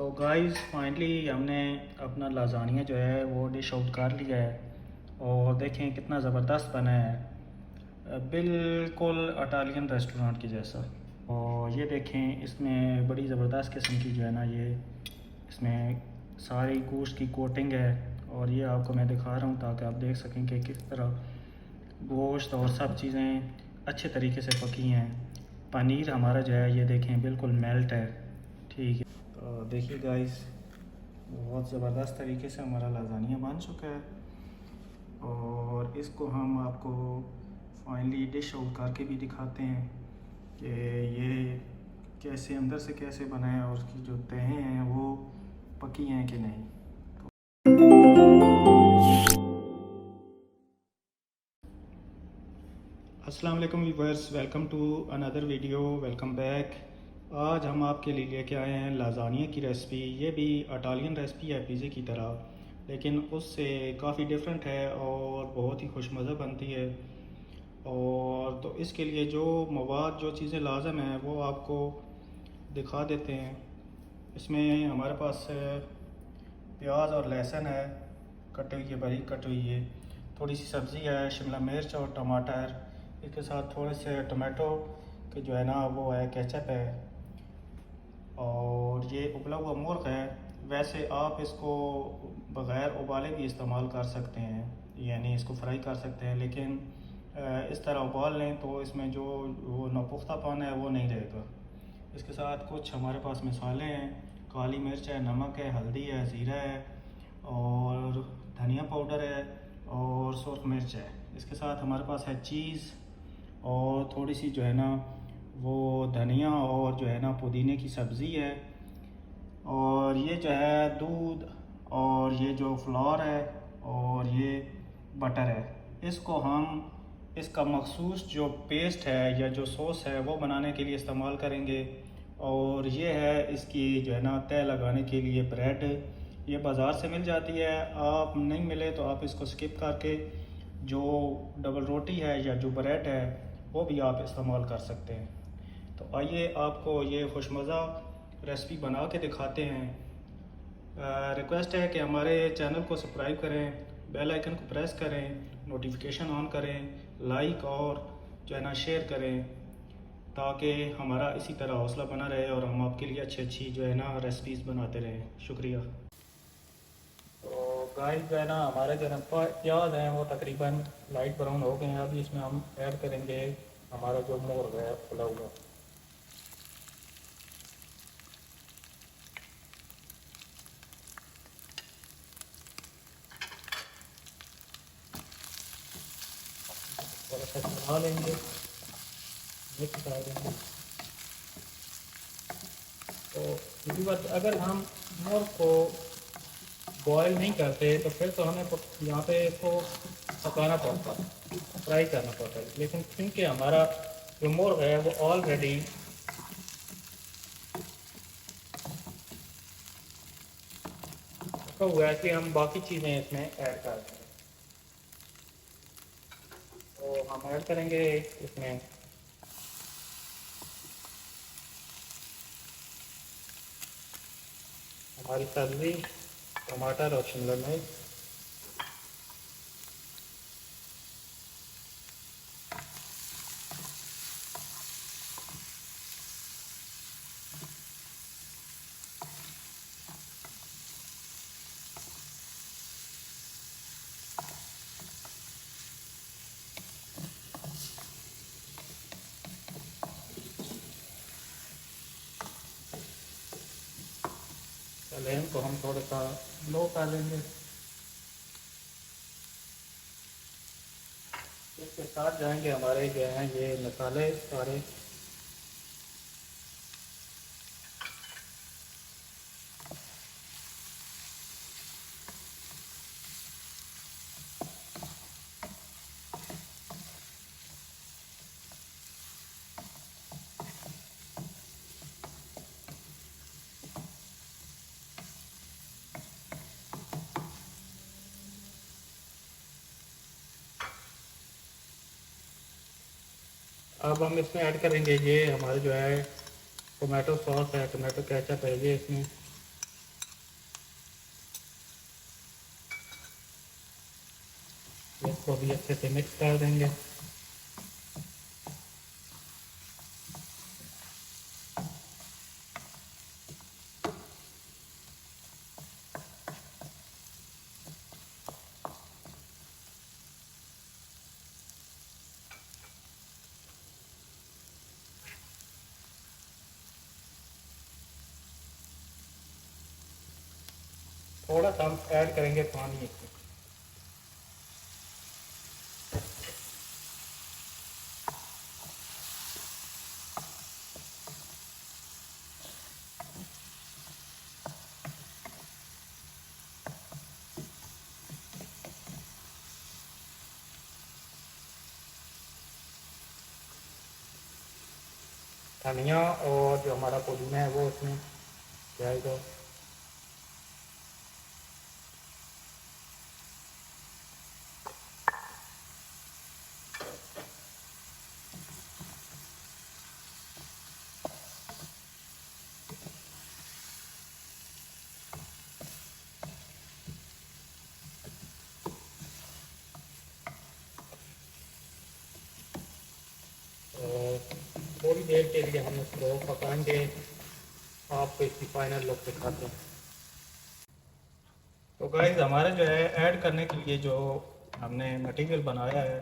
तो guys finally हमने अपना लाजानिया जो है वो डिश आउट कर लिया है और देखें कितना ज़बरदस्त बना है। बिल्कुल इटालियन रेस्टोरेंट की जैसा। और ये देखें इसमें बड़ी ज़बरदस्त किस्म की जो है ना ये इसमें सारी गोश्त की कोटिंग है। और ये आपको मैं दिखा रहा हूँ ताकि आप देख सकें कि किस तरह गोश्त और सब चीज़ें अच्छे तरीके से पकी हैं। पनीर हमारा जो है ये देखें बिल्कुल मेल्ट है। ठीक है, तो देखिए गाइस बहुत ज़बरदस्त तरीके से हमारा लाजानिया बन चुका है और इसको हम आपको फाइनली डिश आउट करके भी दिखाते हैं कि ये कैसे अंदर से कैसे बना है और उसकी जो तहें हैं वो पकी हैं कि नहीं। अस्सलाम वालेकुम viewers, welcome to another video, welcome back. आज हम आपके लिए लेके आए हैं लाजानिया की रेसिपी। ये भी इटालियन रेसिपी है पिज़्ज़े की तरह, लेकिन उससे काफ़ी डिफरेंट है और बहुत ही खुशमज़ा बनती है। और तो इसके लिए जो मवाद जो चीज़ें लाजम हैं वो आपको दिखा देते हैं। इसमें हमारे पास प्याज और लहसुन है, कटी हुई है, बारीक कटी हुई है। थोड़ी सी सब्ज़ी है, शिमला मिर्च और टमाटर। इसके साथ थोड़े से टमाटो के जो है ना वो है, केचप है और ये उबला हुआ मुर्ग है। वैसे आप इसको बग़ैर उबाले भी इस्तेमाल कर सकते हैं, यानी इसको फ्राई कर सकते हैं, लेकिन इस तरह उबाल लें तो इसमें जो वो नापुख्तापन है वो नहीं रहेगा। इसके साथ कुछ हमारे पास मसाले हैं, काली मिर्च है, नमक है, हल्दी है, ज़ीरा है और धनिया पाउडर है और सुरख मिर्च है। इसके साथ हमारे पास है चीज़ और थोड़ी सी जो है ना वो धनिया और जो है ना पुदीने की सब्ज़ी है। और ये जो है दूध और ये जो फ्लोर है और ये बटर है। इसको हम इसका मखसूस जो पेस्ट है या जो सॉस है वो बनाने के लिए इस्तेमाल करेंगे। और ये है इसकी जो है ना तय लगाने के लिए ब्रेड। ये बाज़ार से मिल जाती है, आप नहीं मिले तो आप इसको स्किप करके जो डबल रोटी है या जो ब्रेड है वो भी आप इस्तेमाल कर सकते हैं। तो आइए आपको ये खुशमज़ा रेसिपी बना के दिखाते हैं। रिक्वेस्ट है कि हमारे चैनल को सब्सक्राइब करें, बेल आइकन को प्रेस करें, नोटिफिकेशन ऑन करें, लाइक और जो है ना शेयर करें, ताकि हमारा इसी तरह हौसला बना रहे और हम आपके लिए अच्छी अच्छी जो है ना रेसिपीज़ बनाते रहें। शुक्रिया। तो गाइस जो है ना हमारे जो है ना प्याज हैं वो तकरीबन लाइट ब्राउन हो गए हैं। अभी इसमें हम ऐड करेंगे हमारा जो मुर्ग है खुला हुआ। थोड़ा सा चढ़ा लेंगे, मिक्स कर देंगे। तो दूसरी बात, अगर हम मुर्ग को बॉयल नहीं करते तो फिर तो हमें यहाँ पे इसको पकाना पड़ता है, फ्राई करना पड़ता है। लेकिन क्योंकि हमारा जो मुर्ग है वो ऑलरेडी पका हुआ है कि हम बाकी चीज़ें इसमें ऐड कर देंगे। तो हम ऐड करेंगे इसमें हमारी सब्ज़ी, टमाटर और शिमला मिर्च। फ्लेम को हम थोड़ा सा लो कर लेंगे। इसके साथ जाएंगे हमारे जो हैं ये मसाले सारे। अब हम इसमें ऐड करेंगे ये हमारे जो है टोमेटो सॉस है, टोमेटो केचप है, ये इसमें इसको भी अच्छे से मिक्स कर देंगे। थोड़ा सा हम ऐड करेंगे पानी इसमें। धनिया और जो हमारा पुदीना है वो इसमें जाएगा। और थोड़ी देर के लिए हम इसको पकाएंगे। आपको इसकी फाइनल लुक दिखाते हैं। तो गाइस हमारा जो है ऐड करने के लिए जो हमने मटेरियल बनाया है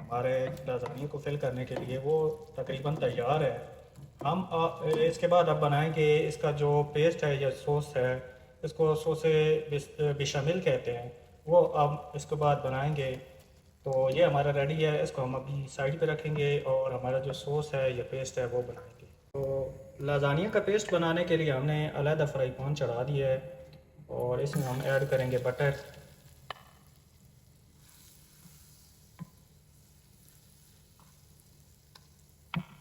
हमारे लाज़ानी को फिल करने के लिए वो तकरीबन तैयार है। हम इसके बाद अब बनाएंगे इसका जो पेस्ट है या सॉस है, इसको सॉसे बेशामिल कहते हैं, वो अब इसके बाद बनाएंगे। तो ये हमारा रेडी है, इसको हम अभी साइड पे रखेंगे और हमारा जो सॉस है या पेस्ट है वो बनाएंगे। तो लाज़ानिया का पेस्ट बनाने के लिए हमने अलहदा फ्राई पैन चढ़ा दिया है और इसमें हम ऐड करेंगे बटर।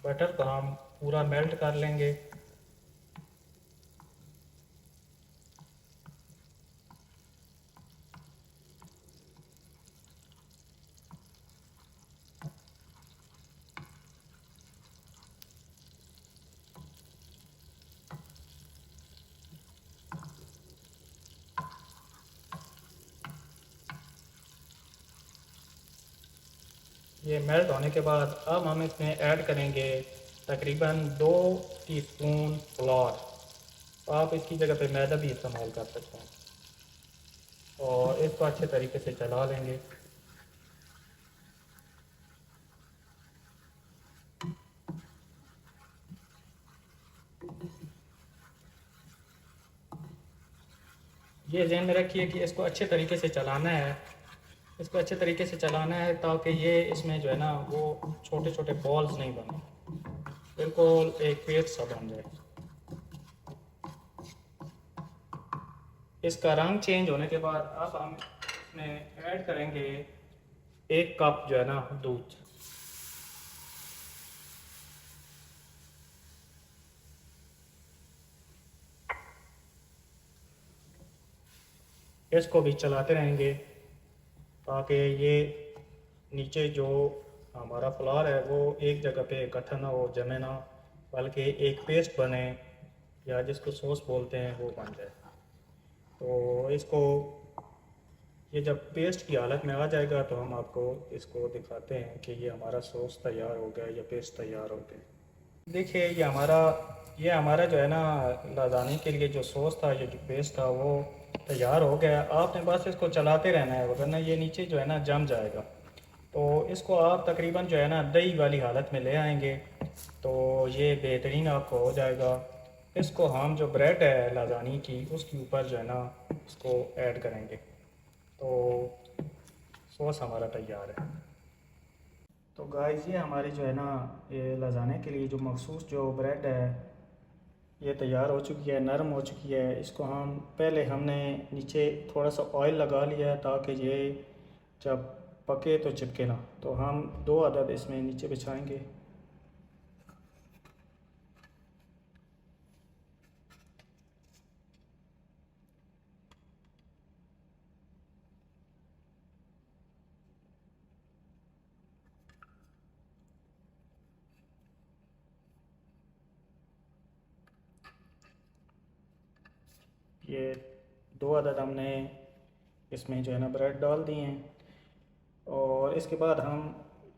बटर को हम पूरा मेल्ट कर लेंगे। ये मेल्ट होने के बाद अब हम इसमें ऐड करेंगे तकरीबन 2 टीस्पून फ्लोर। आप इसकी जगह पे मैदा भी इस्तेमाल कर सकते हैं और इसको अच्छे तरीके से चला लेंगे। ये ध्यान में रखिए कि इसको अच्छे तरीके से चलाना है। इसको अच्छे तरीके से चलाना है ताकि ये इसमें जो है ना वो छोटे छोटे बॉल्स नहीं बने, बिल्कुल एक पेस्ट सा बन जाए। इसका रंग चेंज होने के बाद अब हम इसमें ऐड करेंगे 1 कप जो है ना दूध। इसको भी चलाते रहेंगे ताकि ये नीचे जो हमारा फ्लावर है वो एक जगह पे इकट्ठा ना हो, जमे ना, बल्कि एक पेस्ट बने या जिसको सॉस बोलते हैं वो बन जाए। तो इसको ये जब पेस्ट की हालत में आ जाएगा तो हम आपको इसको दिखाते हैं कि ये हमारा सॉस तैयार हो गया या पेस्ट तैयार हो गया। देखिए ये हमारा जो है ना लाज़ानी के लिए जो सॉस था या जो पेस्ट था वो तैयार हो गया। आपने बस इसको चलाते रहना है वरना ये नीचे जो है ना जम जाएगा। तो इसको आप तकरीबन जो है ना दही वाली हालत में ले आएंगे तो ये बेहतरीन आपको हो जाएगा। इसको हम जो ब्रेड है लाज़ानी की उसके ऊपर जो है ना इसको ऐड करेंगे तो सॉस हमारा तैयार है। तो गाइस ये हमारी जो है ना ये लजाने के लिए जो मखसूस जो ब्रेड है ये तैयार हो चुकी है, नरम हो चुकी है। इसको हम पहले हमने नीचे थोड़ा सा ऑयल लगा लिया है ताकि ये जब पके तो चिपके ना। तो हम 2 अदद इसमें नीचे बिछाएंगे। ये 2 अदद हमने इसमें जो है ना ब्रेड डाल दिए हैं। और इसके बाद हम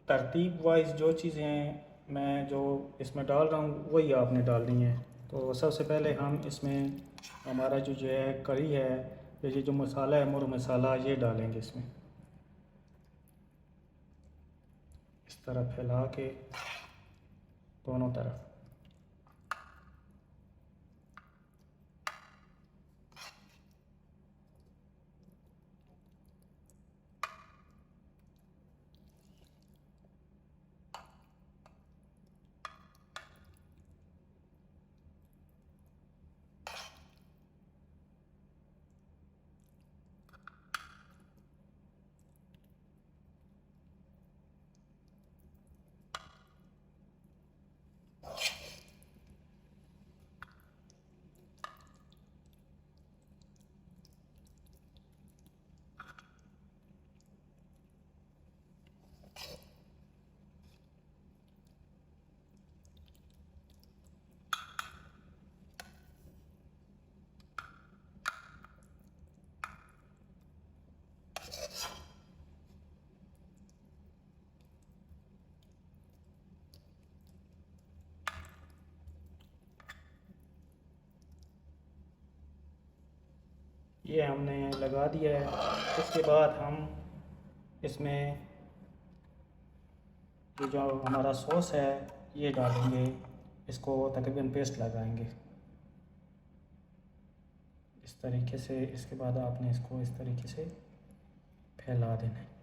तरतीब वाइज जो चीज़ें मैं जो इसमें डाल रहा हूँ वही आपने डालनी है। तो सबसे पहले हम इसमें हमारा जो है करी है, ये जो मसाला है मुर्ग मसाला, ये डालेंगे इसमें, इस तरह फैला के दोनों तरफ। ये हमने लगा दिया है। इसके बाद हम इसमें ये जो हमारा सॉस है ये डालेंगे, इसको तकरीबन पेस्ट लगाएंगे इस तरीके से। इसके बाद आपने इसको इस तरीके से फैला देना है।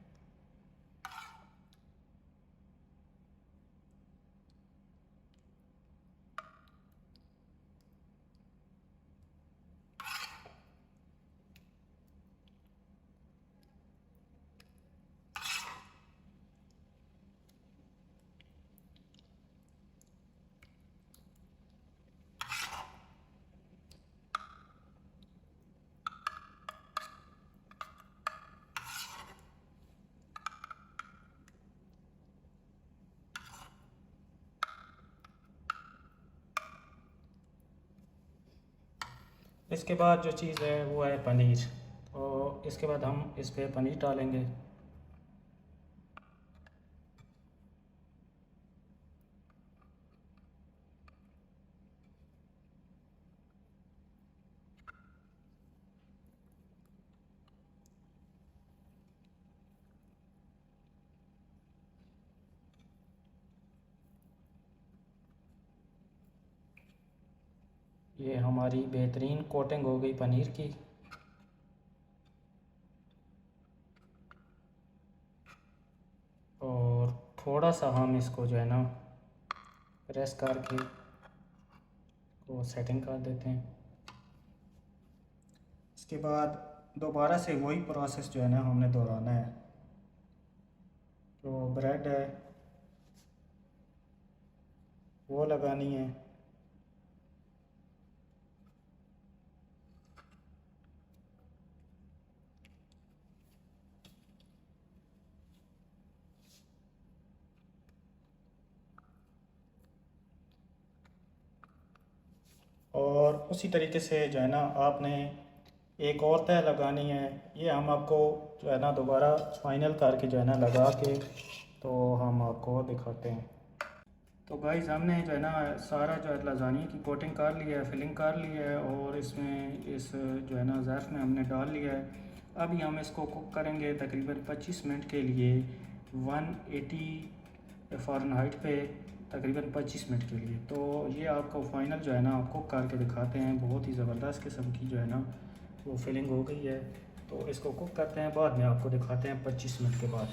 इसके बाद जो चीज़ है वो है पनीर। तो इसके बाद हम इस पर पनीर डालेंगे। ये हमारी बेहतरीन कोटिंग हो गई पनीर की। और थोड़ा सा हम इसको जो है ना प्रेस करके वो सेटिंग कर देते हैं। इसके बाद दोबारा से वही प्रोसेस जो है ना हमने दोहराना है। जो ब्रेड है वो लगानी है। और उसी तरीके से जो है ना आपने एक और तय लगानी है। ये हम आपको जो है ना दोबारा फाइनल करके जो है ना लगा के तो हम आपको दिखाते हैं। तो गाइस हमने जो है ना सारा जो है लजानिया की कोटिंग कर लिया है, फिलिंग कर लिया है और इसमें इस जो है ना ज़र्फ़ में हमने डाल लिया है। अभी हम इसको कुक करेंगे तकरीबन 25 मिनट के लिए 180 फ़ारेनहाइट पे, तकरीबन 25 मिनट के लिए। तो ये आपको फ़ाइनल जो है ना कुक करके दिखाते हैं। बहुत ही ज़बरदस्त किस्म की जो है ना वो फिलिंग हो गई है। तो इसको कुक करते हैं, बाद में आपको दिखाते हैं 25 मिनट के बाद।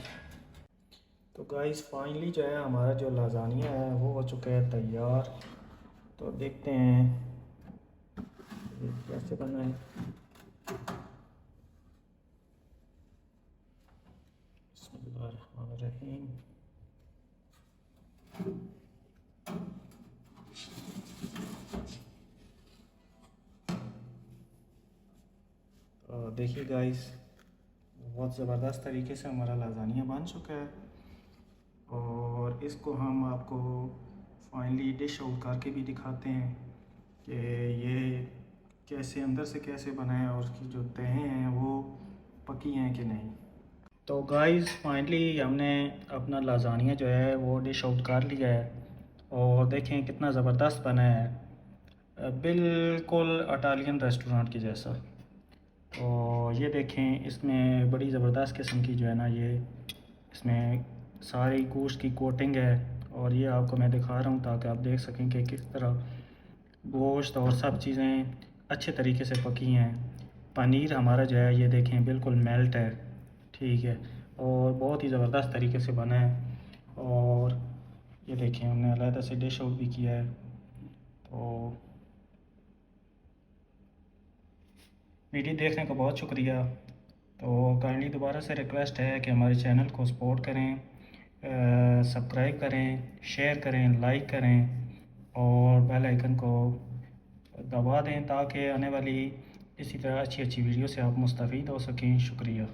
तो गाइस फाइनली जो है हमारा जो लाजानिया है वो हो चुका है तैयार। तो देखते हैं ये कैसे बना है। बिस्मिल्लाहिर्रहमानिर्रहीम। तो देखिए गाइस बहुत ज़बरदस्त तरीके से हमारा लाजानिया बन चुका है। और इसको हम आपको फाइनली डिश आउट करके भी दिखाते हैं कि ये कैसे अंदर से कैसे बना है और उसकी जो तहें हैं वो पकी हैं कि नहीं। तो गाइस फाइनली हमने अपना लाजानिया जो है वो डिश आउट कर लिया है और देखें कितना ज़बरदस्त बना है। बिल्कुल इटालियन रेस्टोरेंट की जैसा। तो ये देखें इसमें बड़ी ज़बरदस्त किस्म की जो है ना ये इसमें सारी गोश्त की कोटिंग है। और ये आपको मैं दिखा रहा हूँ ताकि आप देख सकें कि किस तरह गोश्त और सब चीज़ें अच्छे तरीके से पकी हैं। पनीर हमारा जो है ये देखें बिल्कुल मेल्ट है, ठीक है, और बहुत ही ज़बरदस्त तरीके से बना है। और ये देखें हमने अलहदा से डिश आउट भी किया है। तो वीडियो देखने का बहुत शुक्रिया। तो काइंडली दोबारा से रिक्वेस्ट है कि हमारे चैनल को सपोर्ट करें, सब्सक्राइब करें, शेयर करें, लाइक करें और बेल आइकन को दबा दें ताकि आने वाली इसी तरह अच्छी अच्छी वीडियो से आप मुस्तफ़ीद हो सकें। शुक्रिया।